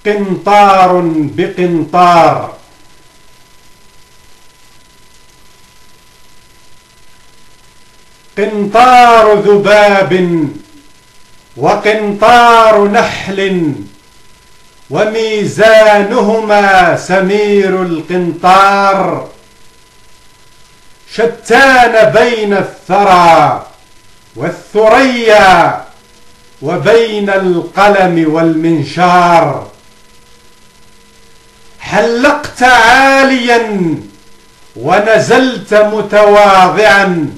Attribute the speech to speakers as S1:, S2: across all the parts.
S1: قنطار بقنطار. قنطار ذباب وقنطار نحل وميزانهما سمير القنطار. شتان بين الثرى والثريا وبين القلم والمنشار. حلقت عاليا ونزلت متواضعا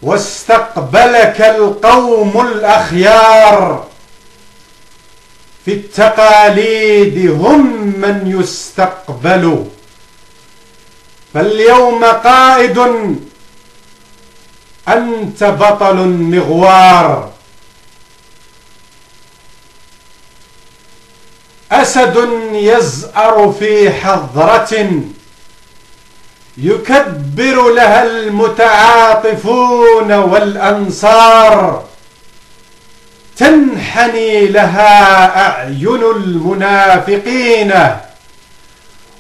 S1: واستقبلك القوم الأخيار. في التقاليد هم من يستقبل، فاليوم قائد أنت بطل مغوار. أسد يزأر في حضرة يكبر لها المتعاطفون والأنصار. تنحني لها أعين المنافقين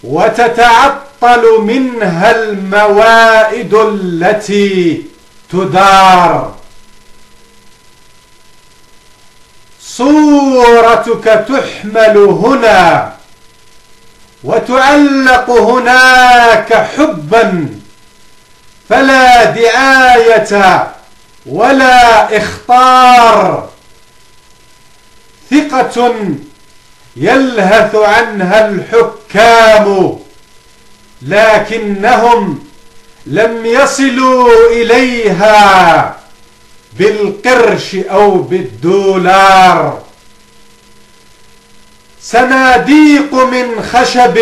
S1: وتتعطل منها الموائد التي تدار. صورتك تحمل هنا وتعلق هناك حبا، فلا دعاية ولا إخطار. ثقة يلهث عنها الحكام لكنهم لم يصلوا إليها بالقرش أو بالدولار. صناديق من خشب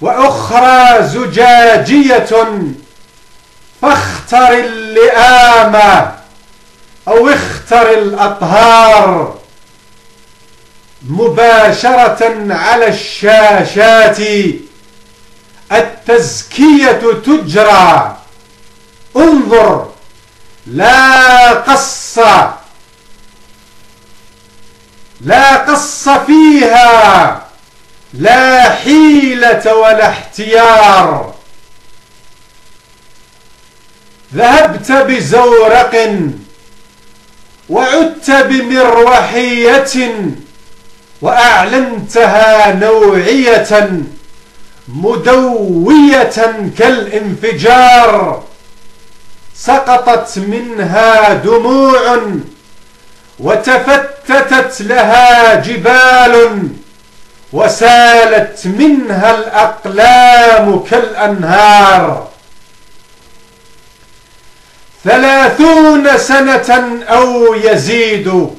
S1: وأخرى زجاجية، فاختر اللئام أو اختر الأطهار. مباشرة على الشاشات التزكية تجرى. انظر لا قص فيها، لا حيلة ولا احتيار. ذهبت بزورق وعدت بمروحية وأعلنتها نوعية مدوية كالانفجار. سقطت منها دموع وتفتتت لها جبال وسالت منها الأقلام كالأنهار. 30 سنة أو يزيد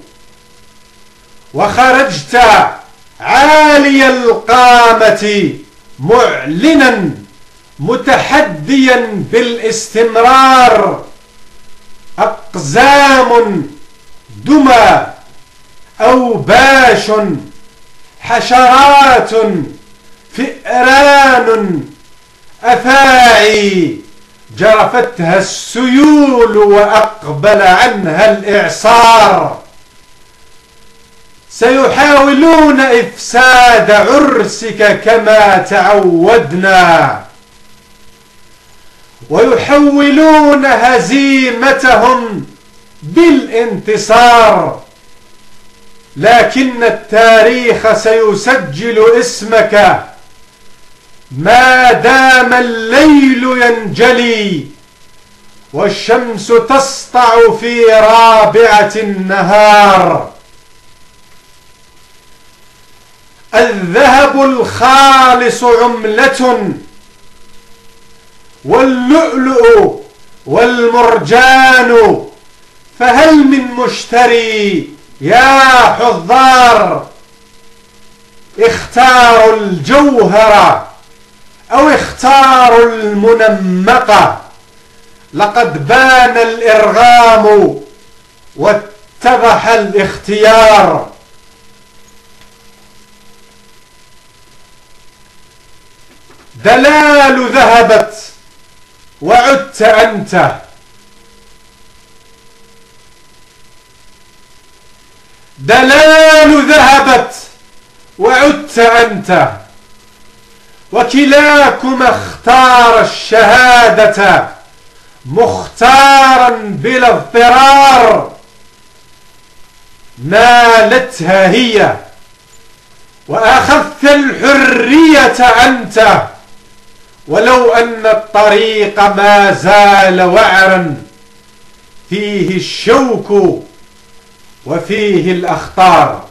S1: وخرجت عالي القامة معلنا متحديا بالاستمرار. أقزام دمى أوباش حشرات فئران أفاعي جرفتها السيول وأقبل عنها الإعصار. سيحاولون إفساد عرسك كما تعودنا، ويحولون هزيمتهم بالانتصار، لكن التاريخ سيسجل اسمك ما دام الليل ينجلي والشمس تسطع في رابعة النهار. الذهب الخالص عملة، واللؤلؤ والمرجان، فهل من مشتري يا حضار؟ اختاروا الجوهر أو اختاروا المنمقة، لقد بان الإرغام واتضح الاختيار. دلال ذهبت وعدت أنت، دلال ذهبت وعدت أنت، وكلاكما اختار الشهادة مختارا بلا اضطرار، نالتها هي وأخذت الحرية أنت، ولو أن الطريق ما زال وعرا فيه الشوك وفيه الأخطار.